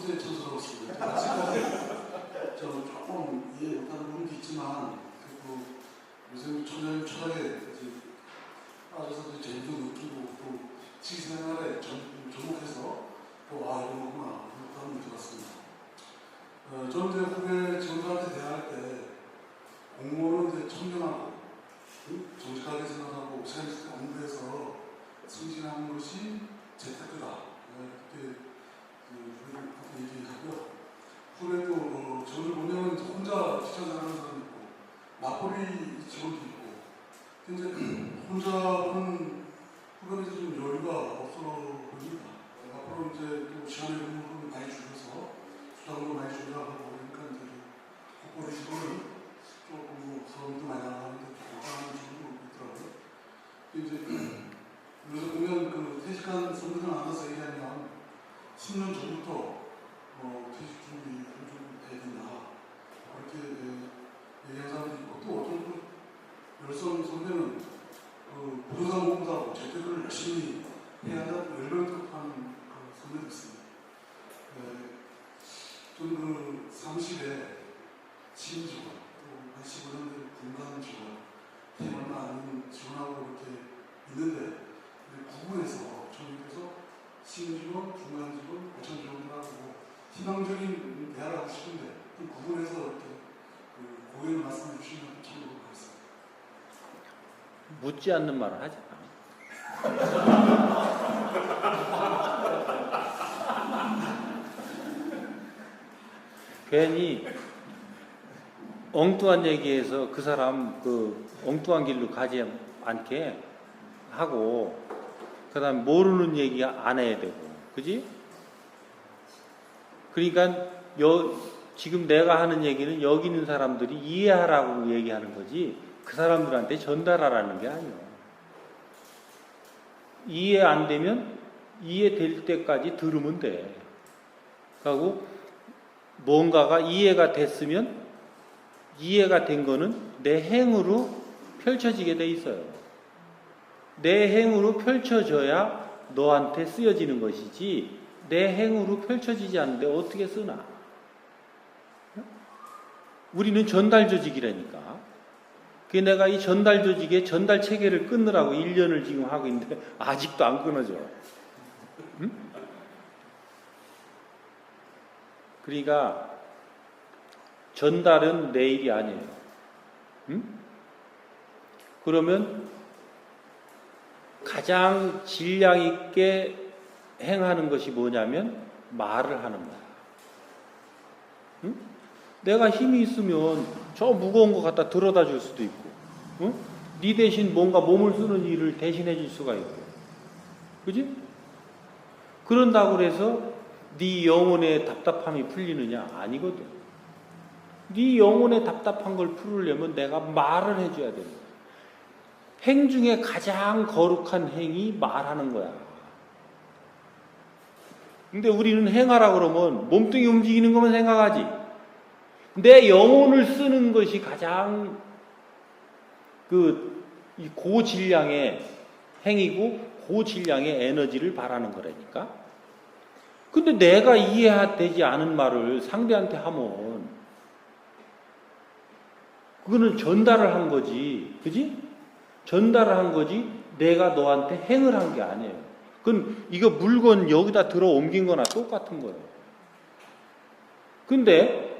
번째 천수로웠습니다. 아직까지 저는 조금 이해 못하는 부분도 있지만, 그리고 요즘 초년 철학에 빠져서 재미도 느끼고 또 시생활에 접목해서 또 이런 거구나 그런 느낌이 들었습니다. 저는 이제 후배 친구들한테 대화할 때 공무원은 이제 청렴하고 정직하게 생각하고 사회에서 공부해서 승진하는 것이 재테크다. 그렇게 얘기하고요. 후배도 저를 보면 혼자 직장생활하는 사람도 있고 맞벌이 직원도 있고 이제 혼자는 후배는 좀 여유가 없어 보입니다. 앞으로 이제 또 시간의 의무를 많이 줄여서 수당도 많이 줄여가고 그러니까 이제 국보리 직원은 조금 서울도 많이 나가는데 조금 하는 식으로 있더라고요. 이제 그래서 보면 퇴직한 선배들 만나서 얘기하면 10년 전부터 퇴직 준비 좀 해야 된다. 그렇게 얘기하는 사람들이 있고 또 어떤 열성 선배는 부동산 공사하고 재테크를 열심히 해야 한다고 열병특하는 선배도 있습니다. 저는 사무실에 지인 직원, 또 15년대 분간 직원, 얼마 아닌 직원하고 이렇게 있는데 구분해서 저희께서 시인 직원, 중간 직원, 고참 직원들하고 희망적인 대화를 하고 싶은데 좀 구분해서 이렇게 고객을 말씀해 주시면 참 좋겠습니다. 묻지 않는 말을 하지 마. 괜히 엉뚱한 얘기해서 그 사람 엉뚱한 길로 가지 않게 하고 그 다음에 모르는 얘기 안 해야 되고 그지? 그러니까 지금 내가 하는 얘기는 여기 있는 사람들이 이해하라고 얘기하는 거지 그 사람들한테 전달하라는 게 아니에요. 이해 안 되면 이해될 때까지 들으면 돼. 그리고 뭔가가 이해가 됐으면 이해가 된 거는 내 행으로 펼쳐지게 돼 있어요. 내 행으로 펼쳐져야 너한테 쓰여지는 것이지 내 행으로 펼쳐지지 않는데 어떻게 쓰나? 우리는 전달 조직이라니까. 그 내가 이 전달 조직의 전달 체계를 끊느라고 1년을 지금 하고 있는데 아직도 안 끊어져. 응? 그러니까 전달은 내 일이 아니에요. 응? 그러면 가장 질량 있게 행하는 것이 뭐냐면 말을 하는 거야. 응? 내가 힘이 있으면 저 무거운 거 갖다 들어다 줄 수도 있고, 응? 네 대신 뭔가 몸을 쓰는 일을 대신해 줄 수가 있고, 그지? 그런다고 해서 네 영혼의 답답함이 풀리느냐? 아니거든. 네 영혼의 답답한 걸 풀으려면 내가 말을 해줘야 되는 거야. 행 중에 가장 거룩한 행이 말하는 거야. 근데 우리는 행하라 그러면 몸뚱이 움직이는 것만 생각하지. 내 영혼을 쓰는 것이 가장 고질량의 행이고 고질량의 에너지를 바라는 거라니까. 근데 내가 이해되지 않은 말을 상대한테 하면 그거는 전달을 한 거지. 그지? 전달을 한 거지 내가 너한테 행을 한 게 아니에요. 그건 이거 물건 여기다 들어 옮긴 거나 똑같은 거예요. 근데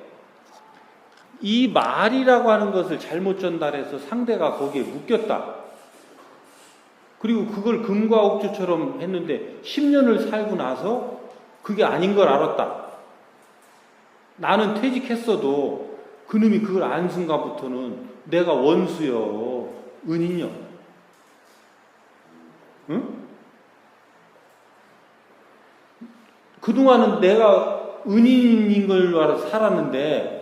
이 말이라고 하는 것을 잘못 전달해서 상대가 거기에 묶였다. 그리고 그걸 금과 옥조처럼 했는데 10년을 살고 나서 그게 아닌 걸 알았다. 나는 퇴직했어도 그놈이 그걸 안 순간부터는 내가 원수요, 은인요. 응? 그동안은 내가 은인인 걸로 알아서 살았는데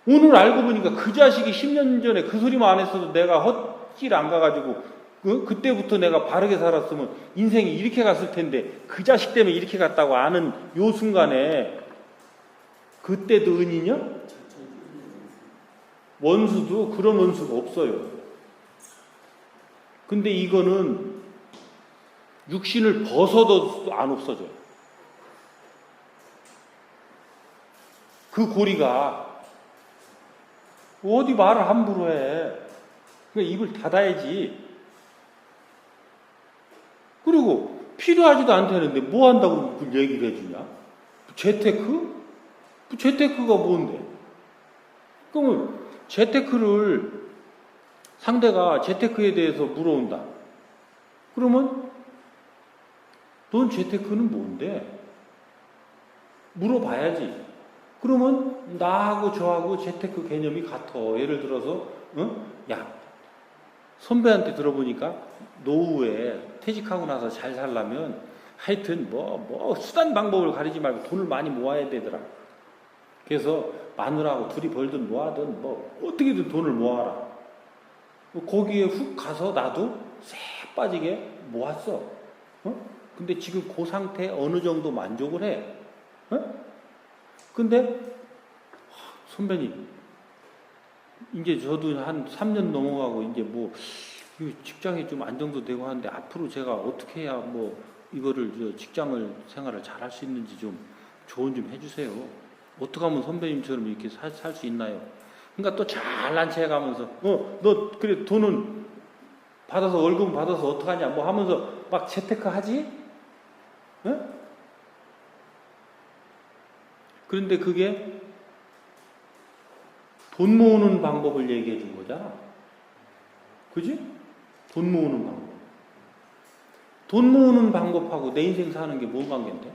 오늘 알고 보니까 그 자식이 10년 전에 그 소리만 안 했어도 내가 헛길 안 가가지고 그때부터 내가 바르게 살았으면 인생이 이렇게 갔을 텐데 그 자식 때문에 이렇게 갔다고 아는 요 순간에 그때도 은이냐? 원수도 그런 원수가 없어요. 근데 이거는 육신을 벗어도 안 없어져요. 그 고리가 어디 말을 함부로 해. 그러니까 입을 닫아야지. 그리고 필요하지도 않다는데 뭐 한다고 그걸 얘기를 해주냐? 재테크? 재테크가 뭔데? 그러면 재테크를 상대가 재테크에 대해서 물어온다. 그러면 넌 재테크는 뭔데? 물어봐야지. 그러면 나하고 저하고 재테크 개념이 같아. 예를 들어서 야, 선배한테 들어보니까 노후에 퇴직하고 나서 잘 살려면 하여튼 뭐 수단 방법을 가리지 말고 돈을 많이 모아야 되더라. 그래서 마누라하고 둘이 벌든 뭐하든 뭐 어떻게든 돈을 모아라. 거기에 훅 가서 나도 쎄 빠지게 모았어. 근데 지금 그 상태에 어느 정도 만족을 해. 근데 선배님 이제 저도 한 3년 넘어가고 이제 뭐 직장이 좀 안정도 되고 하는데 앞으로 제가 어떻게 해야 뭐 이거를 직장을 생활을 잘 할 수 있는지 좀 조언 좀 해주세요. 어떻게 하면 선배님처럼 이렇게 살 수 있나요? 그러니까 또 잘난 체 해가면서 너 그래 돈은 받아서 월급 받아서 어떡하냐 뭐 하면서 막 재테크 하지? 그런데 그게 돈 모으는 방법을 얘기해 준 거잖아. 그지? 돈 모으는 방법. 돈 모으는 방법하고 내 인생 사는 게 뭔 관계인데?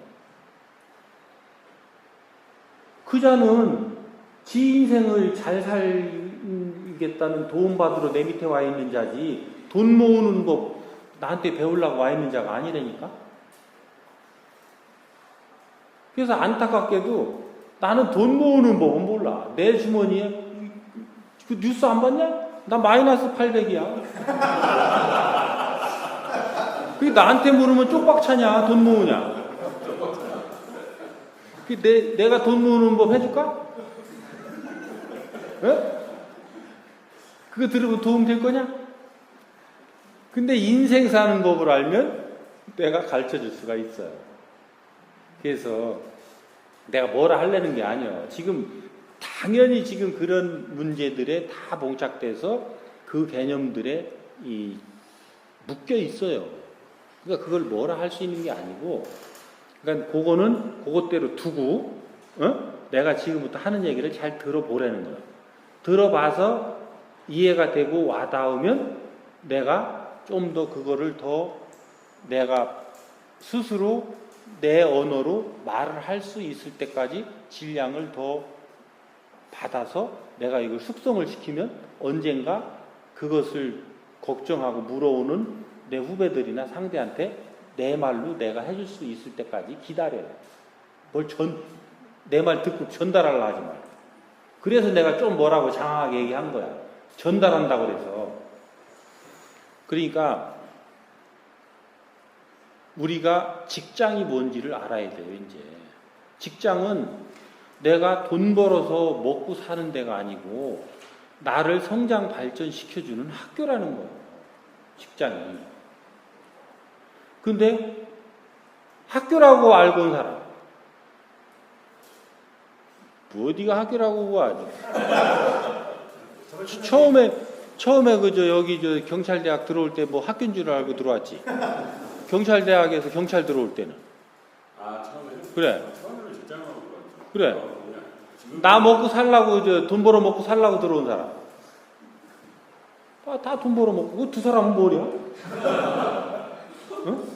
그자는 지 인생을 잘 살겠다는 도움받으러 내 밑에 와 있는 자지 돈 모으는 법 나한테 배우려고 와 있는 자가 아니라니까? 그래서 안타깝게도 나는 돈 모으는 법은 몰라. 내 주머니에 그 뉴스 안 봤냐? 나 마이너스 800이야. 그게 나한테 물으면 쪽박차냐? 돈 모으냐? 내가 돈 모으는 법 해줄까? 에? 그거 들으면 도움 될 거냐? 근데 인생 사는 법을 알면 내가 가르쳐 줄 수가 있어요. 그래서 내가 뭐라 하려는 게 아니야. 지금 당연히 지금 그런 문제들에 다 봉착돼서 그 개념들에 묶여 있어요. 그러니까 그걸 뭐라 할 수 있는 게 아니고, 그러니까 그거는 그것대로 두고, 내가 지금부터 하는 얘기를 잘 들어보라는 거야. 들어봐서 이해가 되고 와닿으면 내가 좀 더 그거를 더 내가 스스로 내 언어로 말을 할 수 있을 때까지 질량을 더 받아서 내가 이걸 숙성을 시키면 언젠가 그것을 걱정하고 물어오는 내 후배들이나 상대한테 내 말로 내가 해줄 수 있을 때까지 기다려요. 내 말 듣고 전달하려고 하지 말고. 그래서 내가 좀 뭐라고 장황하게 얘기한 거야. 전달한다고 그래서. 그러니까 우리가 직장이 뭔지를 알아야 돼요. 이제 직장은 내가 돈 벌어서 먹고 사는 데가 아니고 나를 성장 발전시켜주는 학교라는 거예요. 직장이. 근데 학교라고 알고 온 사람 뭐 어디가 학교라고 하지? 처음에 그저 여기 저 경찰대학 들어올 때 뭐 학교인 줄 알고 들어왔지. 경찰대학에서 경찰 들어올 때는. 처음에는? 그래. 처음에는 직장으로 들어왔죠. 그래. 나 먹고 살라고 돈 벌어 먹고 살라고 들어온 사람. 다 돈 벌어 먹고 그 두 사람은 뭐냐? 응?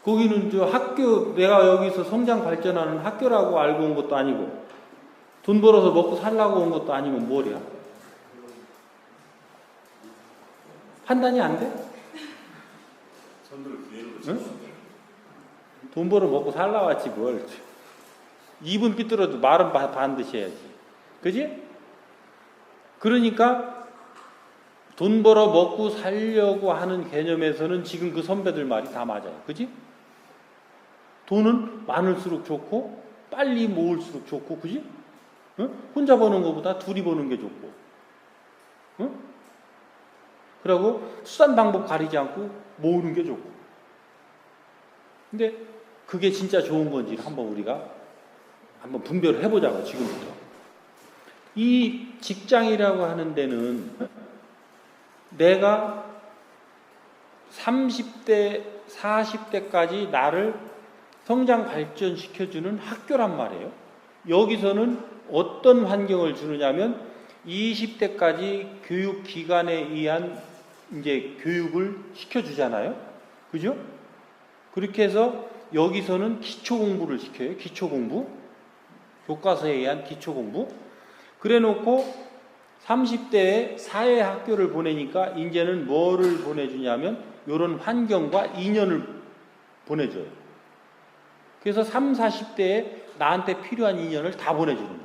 거기는 학교 내가 여기서 성장 발전하는 학교라고 알고 온 것도 아니고 돈 벌어서 먹고 살라고 온 것도 아니면 뭐냐? 판단이 안 돼? 선들을 기회로 응? 돈 벌어 먹고 살라 왔지 뭘. 입은 삐뚤어도 말은 반드시 해야지. 그지? 그러니까 돈 벌어 먹고 살려고 하는 개념에서는 지금 그 선배들 말이 다 맞아요. 그지? 돈은 많을수록 좋고 빨리 모을수록 좋고 그지? 응? 혼자 버는 것보다 둘이 버는 게 좋고 응? 그리고 수단 방법 가리지 않고 모으는 게 좋고 근데 그게 진짜 좋은 건지를 한번 우리가 한번 분별을 해보자고, 지금부터. 이 직장이라고 하는 데는 내가 30대, 40대까지 나를 성장 발전시켜주는 학교란 말이에요. 여기서는 어떤 환경을 주느냐면 20대까지 교육기관에 의한 이제 교육을 시켜주잖아요. 그죠? 그렇게 해서 여기서는 기초공부를 시켜요. 기초공부. 교과서에 의한 기초공부. 그래 놓고 30대에 사회학교를 보내니까 이제는 뭐를 보내주냐면 이런 환경과 인연을 보내줘요. 그래서 30, 40대에 나한테 필요한 인연을 다 보내주는 거예요.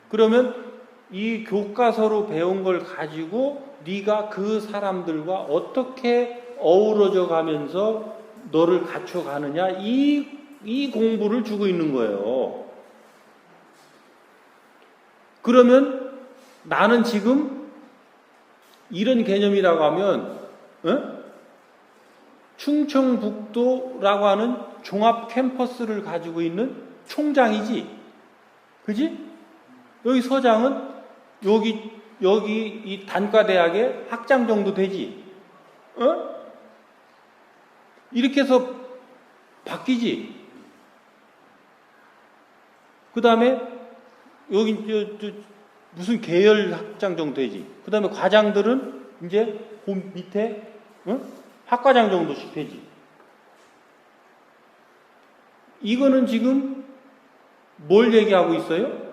그러면 이 교과서로 배운 걸 가지고 네가 그 사람들과 어떻게 어우러져 가면서 너를 갖춰가느냐, 이 공부를 주고 있는 거예요. 그러면 나는 지금 이런 개념이라고 하면 충청북도라고 하는 종합 캠퍼스를 가지고 있는 총장이지. 그지? 여기 서장은 여기 이 단과대학의 학장 정도 되지. 이렇게 해서 바뀌지. 그 다음에 여기 무슨 계열 학장 정도 되지. 그 다음에 과장들은 이제 그 밑에 학과장 정도씩 되지. 이거는 지금 뭘 얘기하고 있어요?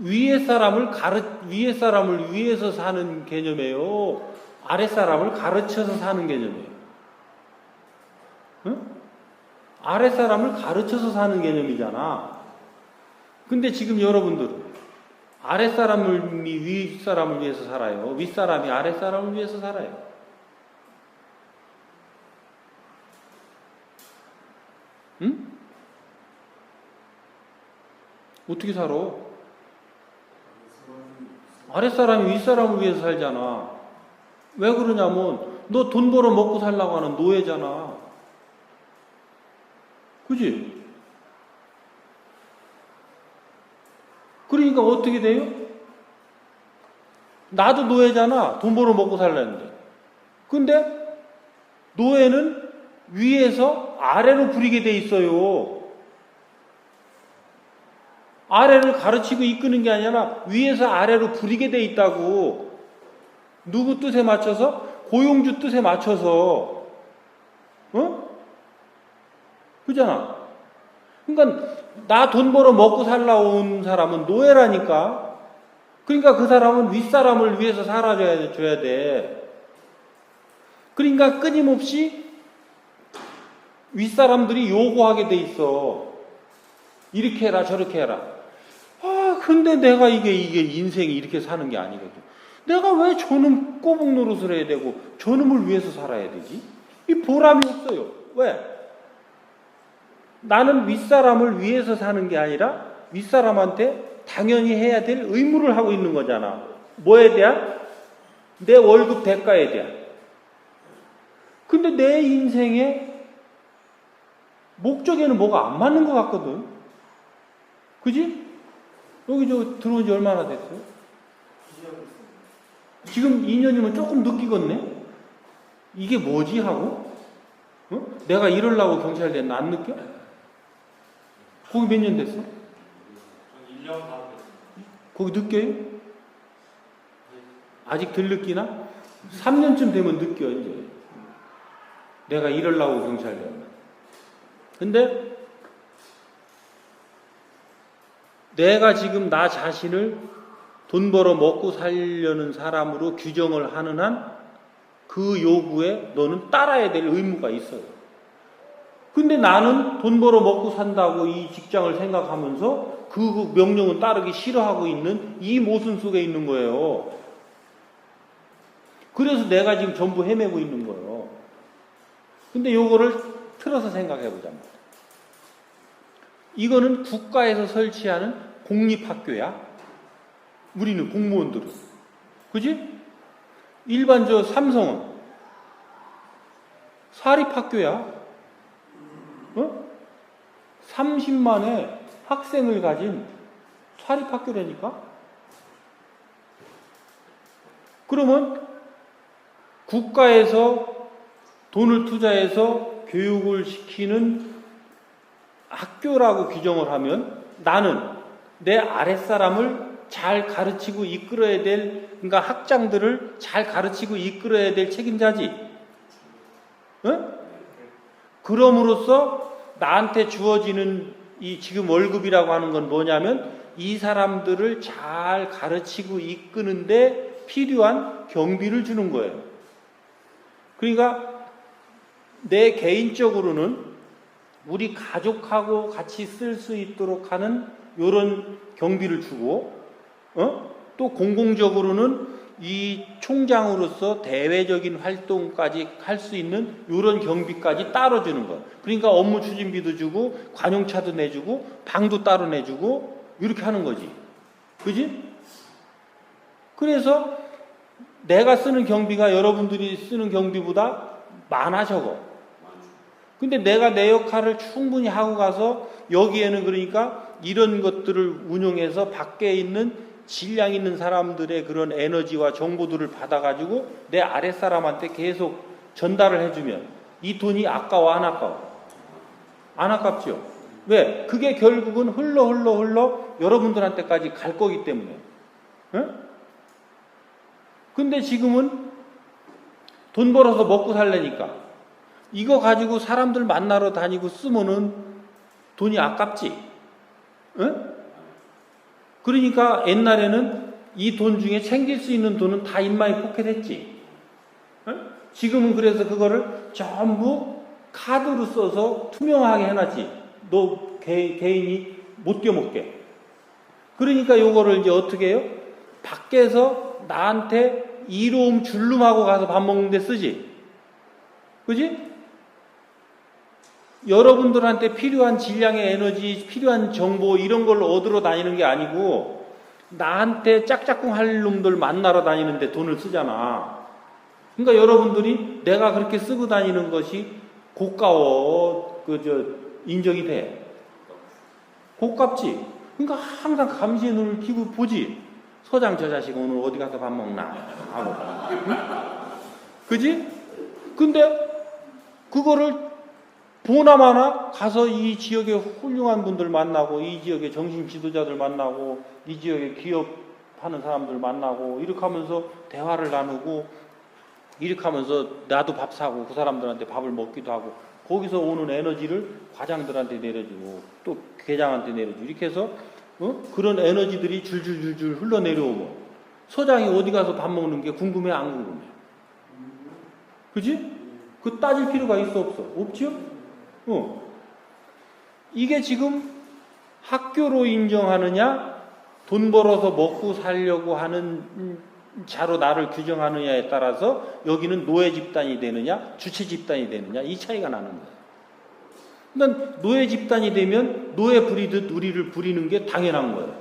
위에 사람을 위해서 사는 개념이에요. 아래 사람을 가르쳐서 사는 개념이에요. 아래 사람을 가르쳐서 사는 개념이잖아. 근데 지금 여러분들은 아래 사람이 위 사람을 위해서 살아요. 윗 사람이 아래 사람을 위해서 살아요. 응? 어떻게 살아? 아래 사람이 윗 사람을 위해서 살잖아. 왜 그러냐면 너 돈 벌어 먹고 살라고 하는 노예잖아. 그지? 그러니까 어떻게 돼요? 나도 노예잖아. 돈 벌어 먹고 살라는데. 근데 노예는 위에서 아래로 부리게 돼 있어요. 아래를 가르치고 이끄는 게 아니라 위에서 아래로 부리게 돼 있다고. 누구 뜻에 맞춰서? 고용주 뜻에 맞춰서. 그잖아. 그러니까 나 돈 벌어 먹고 살라온 사람은 노예라니까. 그러니까 그 사람은 윗사람을 위해서 살아줘야 돼. 그러니까 끊임없이 윗사람들이 요구하게 돼 있어. 이렇게 해라 저렇게 해라. 근데 내가 이게 인생이 이렇게 사는 게 아니거든. 내가 왜 저놈 꼬북 노릇을 해야 되고 저놈을 위해서 살아야 되지? 이 보람이 없어요. 왜? 나는 윗사람을 위해서 사는 게 아니라 윗사람한테 당연히 해야 될 의무를 하고 있는 거잖아. 뭐에 대한? 내 월급 대가에 대한. 근데 내 인생의 목적에는 뭐가 안 맞는 것 같거든. 그지? 여기 들어온 지 얼마나 됐어요? 지금 2년이면 조금 느끼겠네? 이게 뭐지? 하고? 내가 이러려고 경찰 됐나? 안 느껴? 거기 몇 년 됐어? 1년 반 됐습니다. 거기 느껴요? 아직 덜 느끼나? 3년쯤 되면 느껴, 이제. 내가 이러려고 경찰 됐나. 근데 내가 지금 나 자신을 돈 벌어 먹고 살려는 사람으로 규정을 하는 한 그 요구에 너는 따라야 될 의무가 있어요. 근데 나는 돈 벌어 먹고 산다고 이 직장을 생각하면서 그 명령은 따르기 싫어하고 있는 이 모순 속에 있는 거예요. 그래서 내가 지금 전부 헤매고 있는 거예요. 근데 요거를 틀어서 생각해 보자. 이거는 국가에서 설치하는 공립학교야. 우리는 공무원들은. 그지? 일반 삼성은 사립학교야. 30만의 학생을 가진 사립학교라니까? 그러면 국가에서 돈을 투자해서 교육을 시키는 학교라고 규정을 하면 나는 내 아랫사람을 잘 가르치고 이끌어야 될, 그러니까 학장들을 잘 가르치고 이끌어야 될 책임자지. 응? 그럼으로써 나한테 주어지는 이 지금 월급이라고 하는 건 뭐냐면 이 사람들을 잘 가르치고 이끄는데 필요한 경비를 주는 거예요. 그러니까 내 개인적으로는 우리 가족하고 같이 쓸 수 있도록 하는 이런 경비를 주고, 또 공공적으로는 이 총장으로서 대외적인 활동까지 할 수 있는 이런 경비까지 따로 주는 거예요. 그러니까 업무 추진비도 주고 관용차도 내주고 방도 따로 내주고 이렇게 하는 거지. 그지? 그래서 내가 쓰는 경비가 여러분들이 쓰는 경비보다 많아 적어. 근데 내가 내 역할을 충분히 하고 가서 여기에는 그러니까 이런 것들을 운용해서 밖에 있는 질량 있는 사람들의 그런 에너지와 정보들을 받아가지고 내 아랫사람한테 계속 전달을 해주면 이 돈이 아까워 안 아까워? 안 아깝죠? 왜? 그게 결국은 흘러 여러분들한테까지 갈 거기 때문에. 응? 근데 지금은 돈 벌어서 먹고 살려니까 이거 가지고 사람들 만나러 다니고 쓰면은 돈이 아깝지. 응? 그러니까 옛날에는 이 돈 중에 챙길 수 있는 돈은 다 인마이 포켓했지. 응? 지금은 그래서 그거를 전부 카드로 써서 투명하게 해놨지. 너 개인이 못 뛰어먹게. 그러니까 요거를 이제 어떻게 해요? 밖에서 나한테 이로움 줄름하고 가서 밥 먹는데 쓰지. 그지? 여러분들한테 필요한 질량의 에너지, 필요한 정보 이런 걸 얻으러 다니는 게 아니고 나한테 짝짝꿍 할 놈들 만나러 다니는데 돈을 쓰잖아. 그러니까 여러분들이 내가 그렇게 쓰고 다니는 것이 고가워, 인정이 돼. 고깝지. 그러니까 항상 감시의 눈을 키고 보지. 서장 저 자식 오늘 어디 가서 밥 먹나 하고. 응? 그지? 근데 그거를 보나마나 가서 이 지역의 훌륭한 분들 만나고 이 지역의 정신 지도자들 만나고 이 지역의 기업하는 사람들 만나고 이렇게 하면서 대화를 나누고 이렇게 하면서 나도 밥 사고 그 사람들한테 밥을 먹기도 하고 거기서 오는 에너지를 과장들한테 내려주고 또 계장한테 내려주고 이렇게 해서 그런 에너지들이 줄줄줄줄 흘러내려오고 서장이 어디 가서 밥 먹는 게 궁금해 안 궁금해? 그지? 그 따질 필요가 있어 없어? 없지요? 이게 지금 학교로 인정하느냐 돈 벌어서 먹고 살려고 하는 자로 나를 규정하느냐에 따라서 여기는 노예 집단이 되느냐 주체 집단이 되느냐 이 차이가 나는 거예요. 그러니까 노예 집단이 되면 노예 부리듯 우리를 부리는 게 당연한 거예요.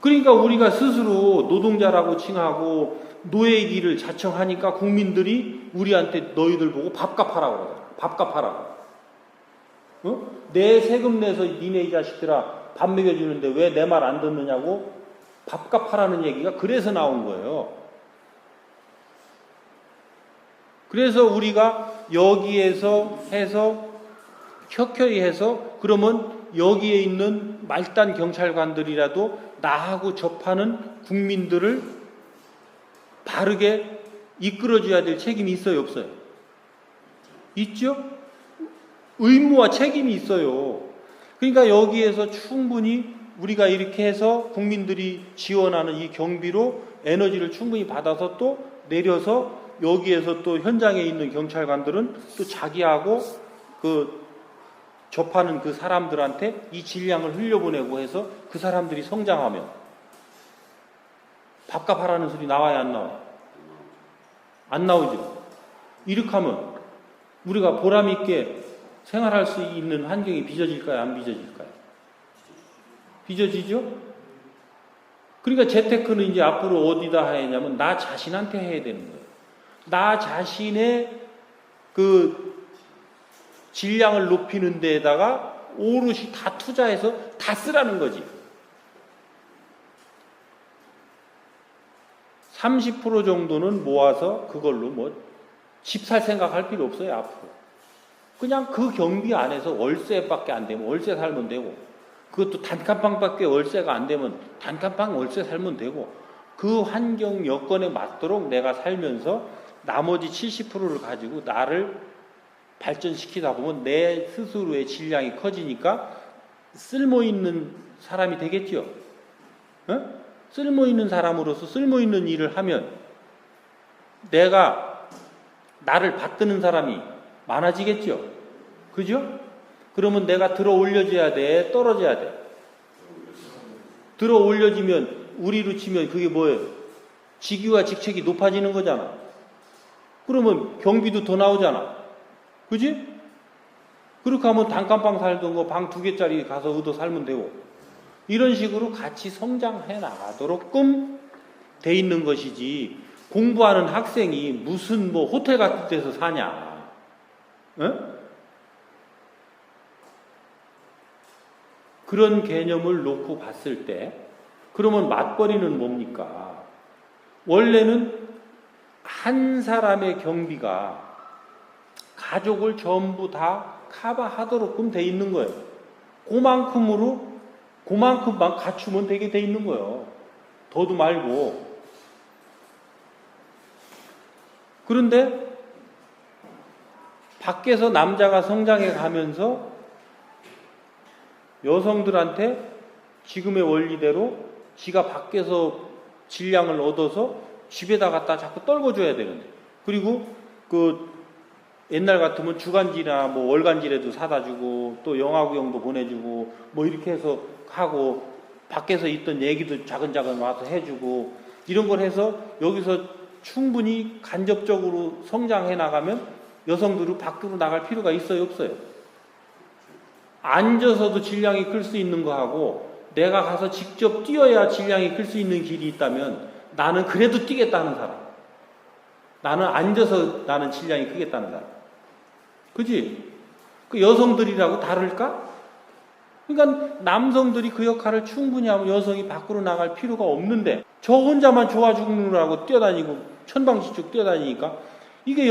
그러니까 우리가 스스로 노동자라고 칭하고 노예의 길을 자청하니까 국민들이 우리한테 너희들 보고 밥값 하라고 그러잖아. 밥값 하라고. 내 세금 내서 니네 이 자식들아 밥 먹여주는데 왜 내 말 안 듣느냐고 밥값 하라는 얘기가 그래서 나온 거예요. 그래서 우리가 여기에서 해서 켜켜이 해서 그러면 여기에 있는 말단 경찰관들이라도 나하고 접하는 국민들을 바르게 이끌어줘야 될 책임이 있어요, 없어요? 있죠? 의무와 책임이 있어요. 그러니까 여기에서 충분히 우리가 이렇게 해서 국민들이 지원하는 이 경비로 에너지를 충분히 받아서 또 내려서 여기에서 또 현장에 있는 경찰관들은 또 자기하고 그 접하는 그 사람들한테 이 질량을 흘려보내고 해서 그 사람들이 성장하면 밥값 하라는 소리 나와야 안 나와요? 안 나오죠. 이렇게 하면 우리가 보람 있게 생활할 수 있는 환경이 빚어질까요? 안 빚어질까요? 빚어지죠? 그러니까 재테크는 이제 앞으로 어디다 해야냐면 나 자신한테 해야 되는 거예요. 나 자신의 그 질량을 높이는 데에다가 오롯이 다 투자해서 다 쓰라는 거지. 30% 정도는 모아서 그걸로 뭐 집 살 생각할 필요 없어요, 앞으로. 그냥 그 경비 안에서 월세밖에 안 되면 월세 살면 되고, 그것도 단칸방밖에 월세가 안 되면 단칸방 월세 살면 되고, 그 환경 여건에 맞도록 내가 살면서 나머지 70%를 가지고 나를 발전시키다 보면 내 스스로의 질량이 커지니까 쓸모있는 사람이 되겠죠. 어? 쓸모있는 사람으로서 쓸모있는 일을 하면 내가 나를 받드는 사람이 많아지겠죠. 그죠? 그러면 내가 들어 올려줘야 돼? 떨어져야 돼? 들어 올려지면 우리로 치면 그게 뭐예요? 직위와 직책이 높아지는 거잖아. 그러면 경비도 더 나오잖아. 그지? 그렇게 하면 단칸방 살던 거 방 2개짜리 가서 얻어 살면 되고, 이런 식으로 같이 성장해 나가도록끔 돼 있는 것이지, 공부하는 학생이 무슨 뭐 호텔 같은 데서 사냐. 어? 그런 개념을 놓고 봤을 때, 그러면 맞벌이는 뭡니까? 원래는 한 사람의 경비가 가족을 전부 다 커버하도록끔 돼 있는 거예요. 그만큼만 갖추면 되게 돼 있는 거예요. 더도 말고. 그런데 밖에서 남자가 성장해 가면서 여성들한테 지금의 원리대로 지가 밖에서 질량을 얻어서 집에다 갖다 자꾸 떨궈줘야 되는데, 그리고 그 옛날 같으면 주간지나 뭐 월간지라도 사다 주고 또 영화구경도 보내주고 뭐 이렇게 해서 하고, 밖에서 있던 얘기도 자근자근 와서 해주고, 이런 걸 해서 여기서 충분히 간접적으로 성장해 나가면 여성들은 밖으로 나갈 필요가 있어요, 없어요? 앉아서도 질량이 클 수 있는 거하고 내가 가서 직접 뛰어야 질량이 클 수 있는 길이 있다면 나는 그래도 뛰겠다는 사람, 나는 앉아서 나는 질량이 크겠다는 사람. 그지? 그 여성들이라고 다를까? 그러니까 남성들이 그 역할을 충분히 하면 여성이 밖으로 나갈 필요가 없는데, 저 혼자만 좋아 죽느라고 뛰어다니고 천방지축 뛰어다니니까 이게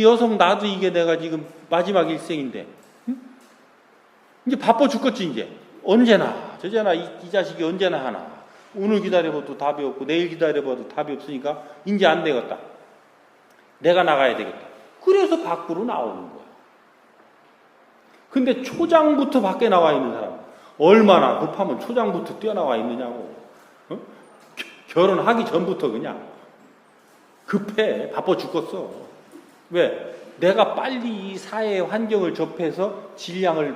여성 나도 이게 내가 지금 마지막 일생인데, 응? 이제 바빠 죽겠지. 이제 언제나 저제나 이 자식이 언제나 하나, 오늘 기다려봐도 답이 없고 내일 기다려봐도 답이 없으니까 이제 안 되겠다, 내가 나가야 되겠다. 그래서 밖으로 나오는 거야. 근데 초장부터 밖에 나와 있는 사람 얼마나 급하면 초장부터 뛰어나와 있느냐고. 어? 결혼하기 전부터 그냥 급해, 바빠 죽겠어. 왜? 내가 빨리 이 사회의 환경을 접해서 질량을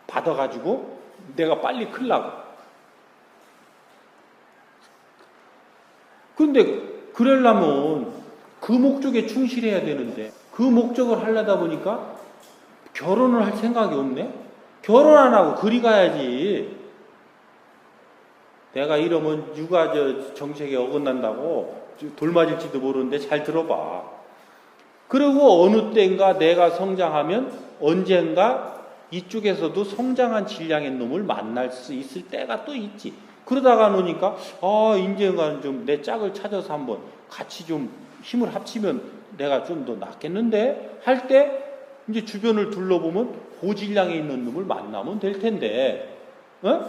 받아가지고 내가 빨리 클라고. 근데 그러려면 그 목적에 충실해야 되는데, 그 목적을 하려다 보니까 결혼을 할 생각이 없네? 결혼 안 하고 그리 가야지. 내가 이러면 육아 정책에 어긋난다고 돌맞을지도 모르는데 잘 들어봐. 그리고 어느 때인가 내가 성장하면 언젠가 이쪽에서도 성장한 질량의 놈을 만날 수 있을 때가 또 있지. 그러다가 노니까 이제는 좀 내 짝을 찾아서 한번 같이 좀 힘을 합치면 내가 좀 더 낫겠는데 할 때 이제 주변을 둘러보면 고질량에 있는 놈을 만나면 될 텐데, 어?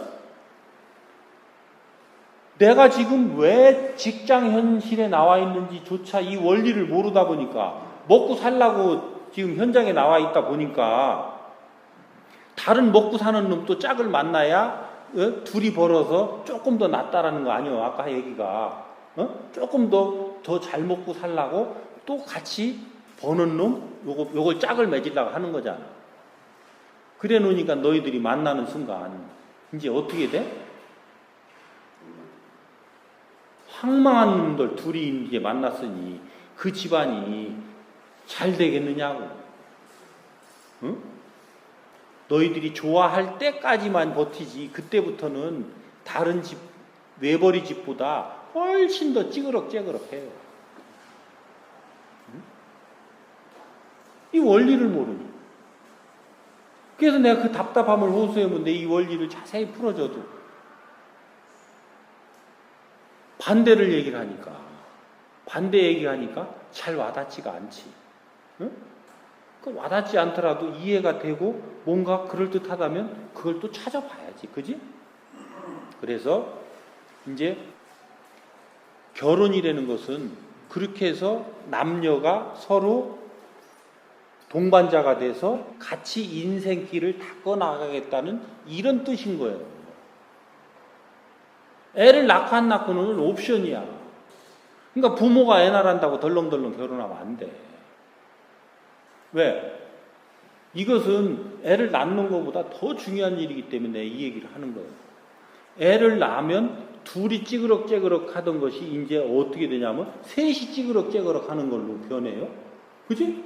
내가 지금 왜 직장 현실에 나와 있는지조차 이 원리를 모르다 보니까, 먹고 살라고 지금 현장에 나와 있다 보니까 다른 먹고 사는 놈 또 짝을 만나야 둘이 벌어서 조금 더 낫다라는 거 아니에요? 아까 얘기가 조금 더 잘 먹고 살라고 또 같이 버는 놈 요걸 짝을 맺으려고 하는 거잖아. 그래 놓으니까 너희들이 만나는 순간 이제 어떻게 돼? 황망한 놈들 둘이 이제 만났으니 그 집안이 잘 되겠느냐고. 응? 너희들이 좋아할 때까지만 버티지, 그때부터는 다른 집, 외벌이 집보다 훨씬 더 찌그럭째그럭해요. 응? 이 원리를 모르니. 그래서 내가 그 답답함을 호소하면 내 이 원리를 자세히 풀어줘도 반대를 얘기를 하니까, 반대 얘기하니까 잘 와닿지가 않지. 응? 그 와닿지 않더라도 이해가 되고 뭔가 그럴듯하다면 그걸 또 찾아봐야지. 그지? 그래서 이제 결혼이라는 것은 그렇게 해서 남녀가 서로 동반자가 돼서 같이 인생길을 닦아 나가겠다는 이런 뜻인 거예요. 애를 낳고 안 낳고는 옵션이야. 그러니까 부모가 애 낳는다고 덜렁덜렁 결혼하면 안 돼. 왜? 이것은 애를 낳는 것보다 더 중요한 일이기 때문에 이 얘기를 하는 거예요. 애를 낳으면 둘이 찌그럭찌그럭 하던 것이 이제 어떻게 되냐면 셋이 찌그럭찌그럭 하는 걸로 변해요. 그지?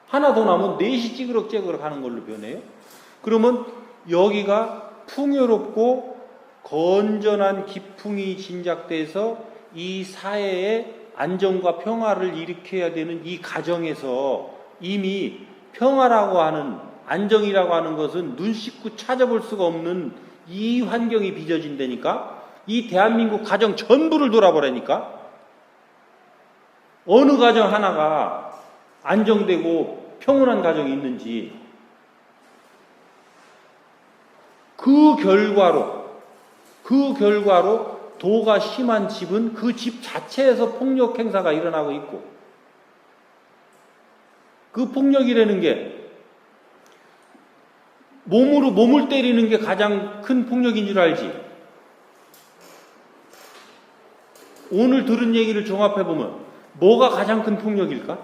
하나 더 나면 넷이 찌그럭찌그럭 하는 걸로 변해요. 그러면 여기가 풍요롭고 건전한 기풍이 진작돼서 이 사회에 안정과 평화를 일으켜야 되는 이 가정에서 이미 평화라고 하는, 안정이라고 하는 것은 눈 씻고 찾아볼 수가 없는 이 환경이 빚어진다니까, 이 대한민국 가정 전부를 돌아보라니까, 어느 가정 하나가 안정되고 평온한 가정이 있는지. 그 결과로 도가 심한 집은 그 집 자체에서 폭력 행사가 일어나고 있고, 그 폭력이라는 게 몸으로 몸을 때리는 게 가장 큰 폭력인 줄 알지? 오늘 들은 얘기를 종합해보면 뭐가 가장 큰 폭력일까?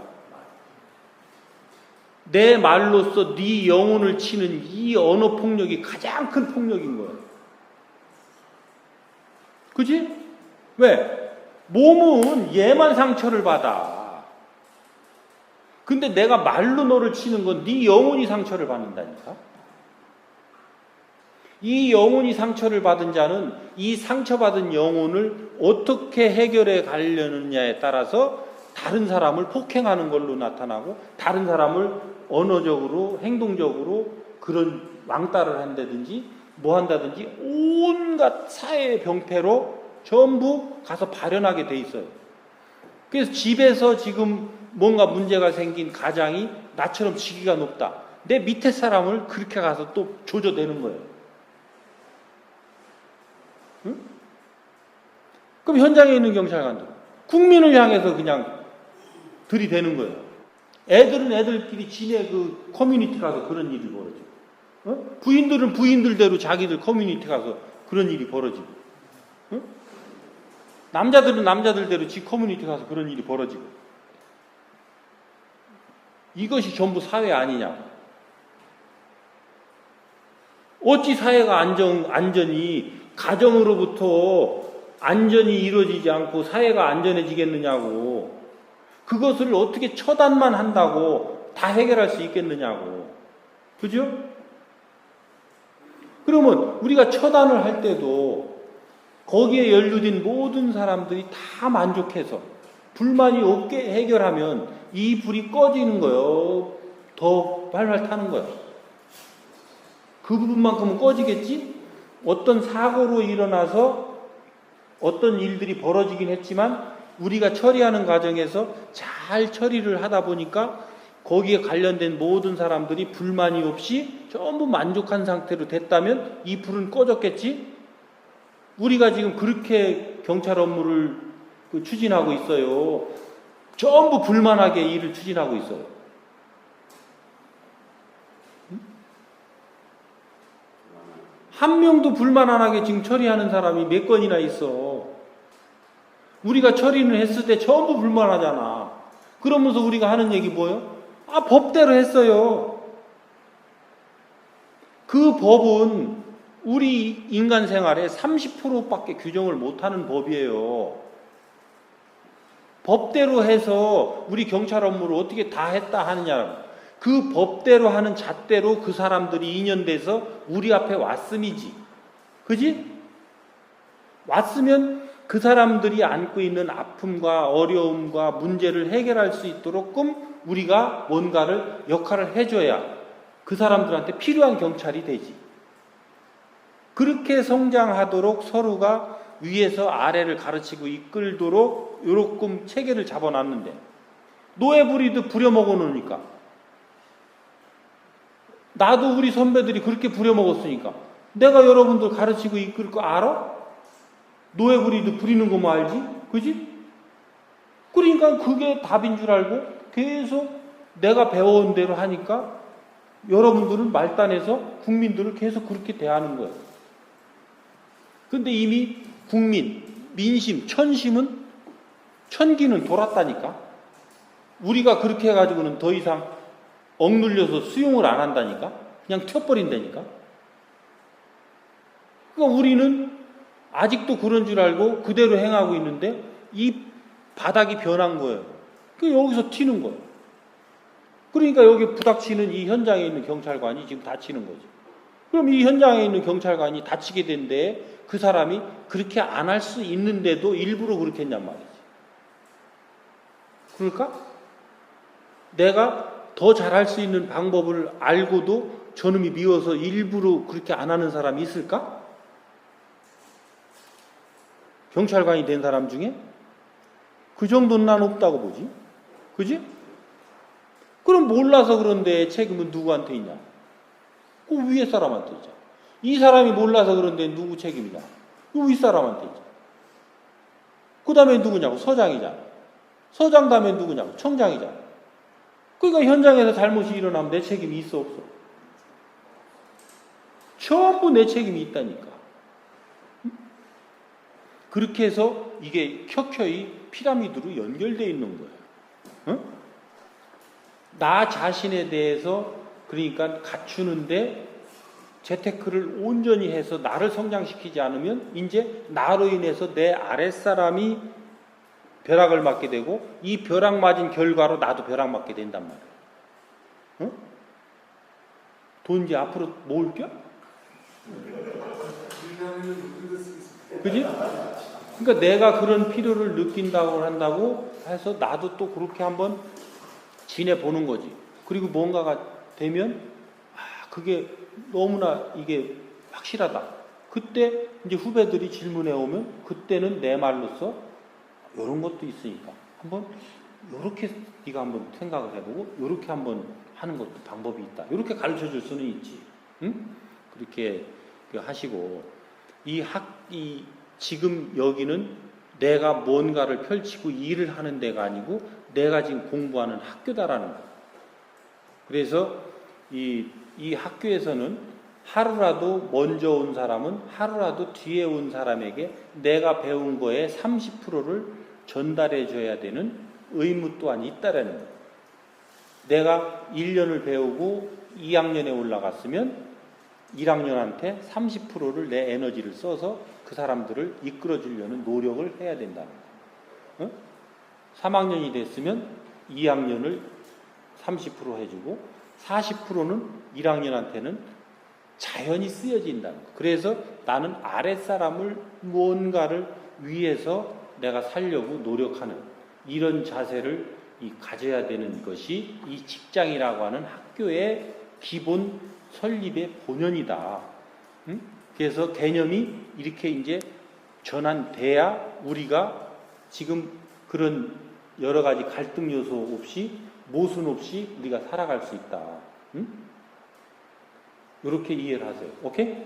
내 말로써 네 영혼을 치는 이 언어 폭력이 가장 큰 폭력인 거예요. 그지? 왜? 몸은 얘만 상처를 받아. 근데 내가 말로 너를 치는 건 네 영혼이 상처를 받는다니까? 이 영혼이 상처를 받은 자는 이 상처받은 영혼을 어떻게 해결해 가려느냐에 따라서 다른 사람을 폭행하는 걸로 나타나고, 다른 사람을 언어적으로, 행동적으로 그런 왕따를 한다든지 뭐 한다든지 온갖 사회의 병폐로 전부 가서 발현하게 돼 있어요. 그래서 집에서 지금 뭔가 문제가 생긴 가장이 나처럼 직위가 높다. 내 밑에 사람을 그렇게 가서 또 조져대는 거예요. 응? 그럼 현장에 있는 경찰관들 국민을 향해서 그냥 들이대는 거예요. 애들은 애들끼리 지네 그 커뮤니티 가서 그런 일이 벌어지고, 부인들은 부인들대로 자기들 커뮤니티 가서 그런 일이 벌어지고, 남자들은 남자들대로 지 커뮤니티 가서 그런 일이 벌어지고. 이것이 전부 사회 아니냐? 어찌 사회가 안전이 가정으로부터 안전이 이루어지지 않고 사회가 안전해지겠느냐고. 그것을 어떻게 처단만 한다고 다 해결할 수 있겠느냐고. 그죠? 그러면 우리가 처단을 할 때도 거기에 연루된 모든 사람들이 다 만족해서 불만이 없게 해결하면 이 불이 꺼지는 거예요. 더 활활 타는 거예요. 그 부분만큼은 꺼지겠지? 어떤 사고로 일어나서 어떤 일들이 벌어지긴 했지만 우리가 처리하는 과정에서 잘 처리를 하다 보니까 거기에 관련된 모든 사람들이 불만이 없이 전부 만족한 상태로 됐다면 이 불은 꺼졌겠지? 우리가 지금 그렇게 경찰 업무를 추진하고 있어요. 전부 불만하게 일을 추진하고 있어요. 한 명도 불만 안 하게 지금 처리하는 사람이 몇 건이나 있어. 우리가 처리는 했을 때 전부 불만하잖아. 그러면서 우리가 하는 얘기 뭐예요? 아, 법대로 했어요. 그 법은 우리 인간 생활의 30%밖에 규정을 못하는 법이에요. 법대로 해서 우리 경찰 업무를 어떻게 다 했다 하느냐. 그 법대로 하는 잣대로 그 사람들이 인연돼서 우리 앞에 왔음이지. 그지? 왔으면 그 사람들이 안고 있는 아픔과 어려움과 문제를 해결할 수 있도록끔 우리가 뭔가를 역할을 해줘야 그 사람들한테 필요한 경찰이 되지. 그렇게 성장하도록 서로가 위에서 아래를 가르치고 이끌도록 요렇게 체계를 잡아놨는데 노예부리도 부려먹어 놓으니까 나도 우리 선배들이 그렇게 부려먹었으니까 내가 여러분들 가르치고 이끌 거 알아? 노예부리도 부리는 거 뭐 알지? 그지? 그러니까 그게 답인 줄 알고 계속 내가 배워온 대로 하니까 여러분들은 말단에서 국민들을 계속 그렇게 대하는 거예요. 근데 이미 국민, 민심, 천기는 돌았다니까. 우리가 그렇게 해가지고는 더 이상 억눌려서 수용을 안 한다니까. 그냥 튀어버린다니까. 그러니까 우리는 아직도 그런 줄 알고 그대로 행하고 있는데 이 바닥이 변한 거예요. 그러니까 여기서 튀는 거예요. 그러니까 여기 부닥치는 이 현장에 있는 경찰관이 지금 다치는 거지. 그럼 이 현장에 있는 경찰관이 다치게 된데 그 사람이 그렇게 안 할 수 있는데도 일부러 그렇게 했냔 말이지. 그럴까? 내가 더 잘할 수 있는 방법을 알고도 저놈이 미워서 일부러 그렇게 안 하는 사람이 있을까? 경찰관이 된 사람 중에? 그 정도는 난 없다고 보지. 그지? 그럼 몰라서 그런데 책임은 누구한테 있냐? 그 위에 사람한테 있잖아. 이 사람이 몰라서 그런데 누구 책임이냐? 그 윗사람한테 있잖아. 그 다음에 누구냐고? 서장이잖아. 서장 다음에 누구냐고? 청장이잖아. 그러니까 현장에서 잘못이 일어나면 내 책임이 있어 없어? 전부 내 책임이 있다니까. 그렇게 해서 이게 켜켜이 피라미드로 연결되어 있는 거예요. 응? 나 자신에 대해서 그러니까 갖추는데 재테크를 온전히 해서 나를 성장시키지 않으면 이제 나로 인해서 내 아랫사람이 벼락을 맞게 되고 이 벼락 맞은 결과로 나도 벼락 맞게 된단 말이야. 응? 돈 이제 앞으로 모을 겨? 그지? 그러니까 내가 그런 필요를 느낀다고 한다고 해서 나도 또 그렇게 한번 지내보는 거지. 그리고 뭔가가 되면 그게 너무나 이게 확실하다. 그때 이제 후배들이 질문해 오면 그때는 내 말로써 이런 것도 있으니까 한번 이렇게 네가 한번 생각을 해보고 이렇게 한번 하는 것도 방법이 있다. 이렇게 가르쳐 줄 수는 있지. 응? 그렇게 하시고 이 지금 여기는 내가 뭔가를 펼치고 일을 하는 데가 아니고 내가 지금 공부하는 학교다라는 거예요. 그래서 이 학교에서는 하루라도 먼저 온 사람은 하루라도 뒤에 온 사람에게 내가 배운 거에 30%를 전달해 줘야 되는 의무 또한 있다라는 거예요. 내가 1년을 배우고 2학년에 올라갔으면 1학년한테 30%를 내 에너지를 써서 그 사람들을 이끌어 주려는 노력을 해야 된다는 거예요. 3학년이 됐으면 2학년을 30% 해주고 40%는 1학년한테는 자연히 쓰여진다는 거예요. 그래서 나는 아랫사람을 무언가를 위해서 내가 살려고 노력하는 이런 자세를 가져야 되는 것이 이 직장이라고 하는 학교의 기본 설립의 본연이다. 그래서 개념이 이렇게 이제 전환돼야 우리가 지금 그런 여러 가지 갈등 요소 없이 모순 없이 우리가 살아갈 수 있다. 이렇게 이해를 하세요. 오케이?